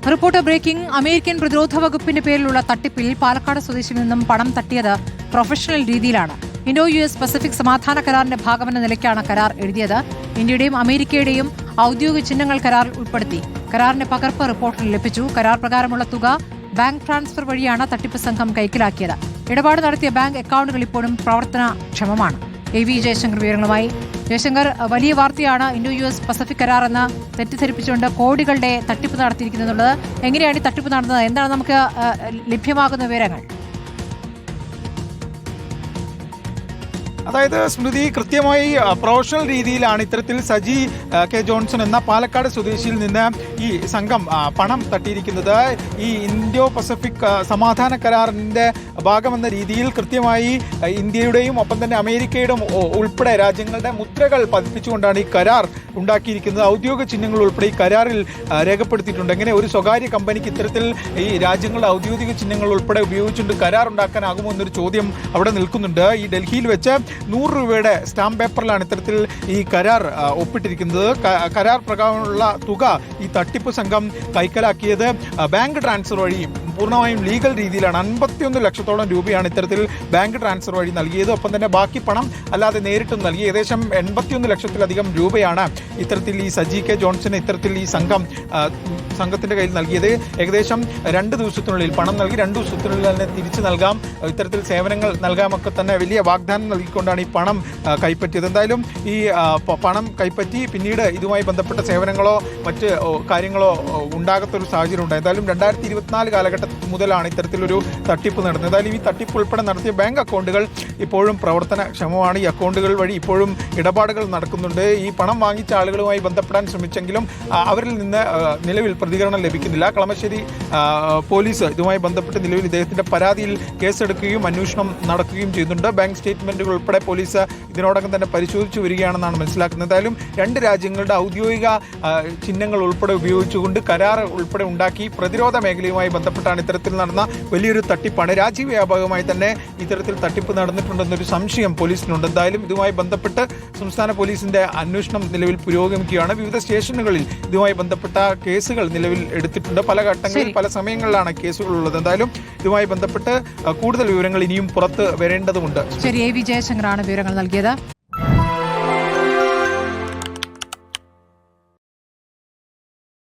Reporter breaking. American പ്രതിരോധ വകുപ്പിന്റെ പേരിലുള്ള തട്ടിപ്പിൽ പാലക്കാട് സ്വദേശിയിൽ നിന്നും പണം തട്ടിയത് പ്രൊഫഷണൽ രീതിയിലാണ്. ഇൻഡോ US പസഫിക് സമാധാന കരാറിന്റെ ഭാഗമെന്ന നിലയ്ക്കാണ് കരാർ എഴുതിയത്. ഇന്ത്യയുടെയും അമേരിക്കയുടെയും ഔദ്യോഗിക ചിഹ്നങ്ങൾ കരാറിൽ ഉൾപ്പെടുത്തി. കരാറിന്റെ പകർപ്പ് റിപ്പോർട്ടിൽ ലഭിച്ചു. കരാർ പ്രകാരമുള്ള തുക ബാങ്ക് ട്രാൻസ്ഫർ വഴിയാണ് തട്ടിപ്പ് സംഘം കൈക്കലാക്കിയത്. ഇടപാട് നടത്തിയ ബാങ്ക് അക്കൗണ്ടുകൾ ഇപ്പോഴും പ്രവർത്തനക്ഷമമാണ്. AV ജയശങ്കർ വിവരങ്ങളുമായി. ജയശങ്കർ, വലിയ വാർത്തയാണ് ഇൻഡോ US പസഫിക് കരാർ എന്ന് തെറ്റിദ്ധരിപ്പിച്ചുകൊണ്ട് കോടികളുടെ തട്ടിപ്പ് നടത്തിയിരിക്കുന്നത്. എങ്ങനെയാണ് ഈ തട്ടിപ്പ് നടന്നത്? എന്താണ് നമുക്ക് ലഭ്യമാകുന്ന വിവരങ്ങൾ? അതായത് സ്മൃതി, കൃത്യമായി പ്രൊഫഷണൽ രീതിയിലാണ് ഇത്തരത്തിൽ സജി കെ ജോൺസൺ എന്ന പാലക്കാട് സ്വദേശിയിൽ നിന്ന് ഈ സംഘം പണം തട്ടിയിരിക്കുന്നത്. ഈ ഇൻഡോ പസഫിക് സമാധാന കരാറിന്റെ ഭാഗമെന്ന രീതിയിൽ കൃത്യമായി ഇന്ത്യയുടെയും ഒപ്പം തന്നെ അമേരിക്കയുടെയും ഉൾപ്പെടെ രാജ്യങ്ങളുടെ മുദ്രകൾ പതിപ്പിച്ചുകൊണ്ടാണ് ഈ കരാർ ഉണ്ടാക്കിയിരിക്കുന്നത്. ഔദ്യോഗിക ചിഹ്നങ്ങൾ ഉൾപ്പെടെ ഈ കരാറിൽ രേഖപ്പെടുത്തിയിട്ടുണ്ട്. എങ്ങനെ ഒരു സ്വകാര്യ കമ്പനിക്ക് ഇത്തരത്തിൽ ഈ രാജ്യങ്ങളുടെ ഔദ്യോഗിക ചിഹ്നങ്ങൾ ഉൾപ്പെടെ ഉപയോഗിച്ചുകൊണ്ട് കരാർ ഉണ്ടാക്കാനാകുമോ എന്നൊരു ചോദ്യം അവിടെ നിൽക്കുന്നുണ്ട്. ഈ ഡൽഹിയിൽ വെച്ച് 100 രൂപയുടെ സ്റ്റാമ്പ് പേപ്പറിലാണ് ഇത്തരത്തിൽ ഈ കരാർ ഒപ്പിട്ടിരിക്കുന്നത്. കരാർ പ്രകാരമുള്ള തുക ഈ തട്ടിപ്പ് സംഘം കൈക്കലാക്കിയത് ബാങ്ക് ട്രാൻസ്ഫർ വഴി പൂർണ്ണമായും ലീഗൽ രീതിയിലാണ്. 51 ലക്ഷത്തോളം രൂപയാണ് ഇത്തരത്തിൽ ബാങ്ക് ട്രാൻസ്ഫർ വഴി നൽകിയത്. ഒപ്പം തന്നെ ബാക്കി പണം അല്ലാതെ നേരിട്ടും നൽകി. ഏകദേശം 81 ലക്ഷത്തിലധികം രൂപയാണ് ഇത്തരത്തിൽ ഈ സജി കെ ജോൺസന് ഇത്തരത്തിൽ ഈ സംഘത്തിന്റെ കയ്യിൽ നൽകിയത്. ഏകദേശം 2 ദിവസത്തിനുള്ളിൽ പണം നൽകി 2 ദിവസത്തിനുള്ളിൽ തന്നെ തിരിച്ചു നൽകാം, ഇത്തരത്തിൽ സേവനങ്ങൾ നൽകാമൊക്കെ തന്നെ വലിയ വാഗ്ദാനം നൽകിക്കൊണ്ടാണ് ഈ പണം കൈപ്പറ്റിയത്. എന്തായാലും ഈ പണം കൈപ്പറ്റി പിന്നീട് ഇതുമായി ബന്ധപ്പെട്ട സേവനങ്ങളോ മറ്റ് കാര്യങ്ങളോ ഉണ്ടാകാത്തൊരു സാഹചര്യം ഉണ്ട്. എന്തായാലും 2024 കാലഘട്ടത്തിൽ മുതലാണ് ഇത്തരത്തിലൊരു തട്ടിപ്പ് നടന്നത്. എന്തായാലും ഈ തട്ടിപ്പ് ഉൾപ്പെടെ നടത്തിയ ബാങ്ക് അക്കൗണ്ടുകൾ ഇപ്പോഴും പ്രവർത്തനക്ഷമമാണ്. ഈ അക്കൗണ്ടുകൾ വഴി ഇപ്പോഴും ഇടപാടുകൾ നടക്കുന്നുണ്ട്. ഈ പണം വാങ്ങിച്ച ആളുകളുമായി ബന്ധപ്പെടാൻ ശ്രമിച്ചെങ്കിലും അവരിൽ നിന്ന് നിലവിൽ പ്രതികരണം ലഭിക്കുന്നില്ല. കളമശ്ശേരി പോലീസ് ഇതുമായി ബന്ധപ്പെട്ട് നിലവിൽ ഇദ്ദേഹത്തിന്റെ പരാതിയിൽ കേസെടുക്കുകയും അന്വേഷണം നടക്കുകയും ചെയ്യുന്നുണ്ട്. ബാങ്ക് സ്റ്റേറ്റ്മെന്റുകൾ ഉൾപ്പെടെ പോലീസ് ഇതിനോടകം തന്നെ പരിശോധിച്ചു വരികയാണെന്നാണ് മനസ്സിലാക്കുന്നത്. എന്തായാലും 2 രാജ്യങ്ങളുടെ ഔദ്യോഗിക ചിഹ്നങ്ങൾ ഉൾപ്പെടെ ഉപയോഗിച്ചുകൊണ്ട് കരാർ ഉൾപ്പെടെ ഉണ്ടാക്കി പ്രതിരോധ മേഖലയുമായി ബന്ധപ്പെട്ടാണ് ഇത്തരത്തിൽ നടന്ന വലിയൊരു തട്ടിപ്പാണ്. രാജ്യവ്യാപകമായി തന്നെ ഇത്തരത്തിൽ തട്ടിപ്പ് നടന്നിട്ടുണ്ടെന്നൊരു സംശയം പോലീസിനുണ്ട്. എന്തായാലും ഇതുമായി ബന്ധപ്പെട്ട് സംസ്ഥാന പോലീസിന്റെ അന്വേഷണം നിലവിൽ പുരോഗമിക്കുകയാണ്. വിവിധ സ്റ്റേഷനുകളിൽ ഇതുമായി ബന്ധപ്പെട്ട കേസുകൾ നിലവിൽ എടുത്തിട്ടുണ്ട്. പല ഘട്ടങ്ങളിൽ പല സമയങ്ങളിലാണ് കേസുകൾ ഉള്ളത്. എന്തായാലും ഇതുമായി ബന്ധപ്പെട്ട് കൂടുതൽ വിവരങ്ങൾ ഇനിയും പുറത്ത് വരേണ്ടതുണ്ട്. ശരി, AV ജയശങ്കറാണ് വിവരങ്ങൾ നൽകിയത്.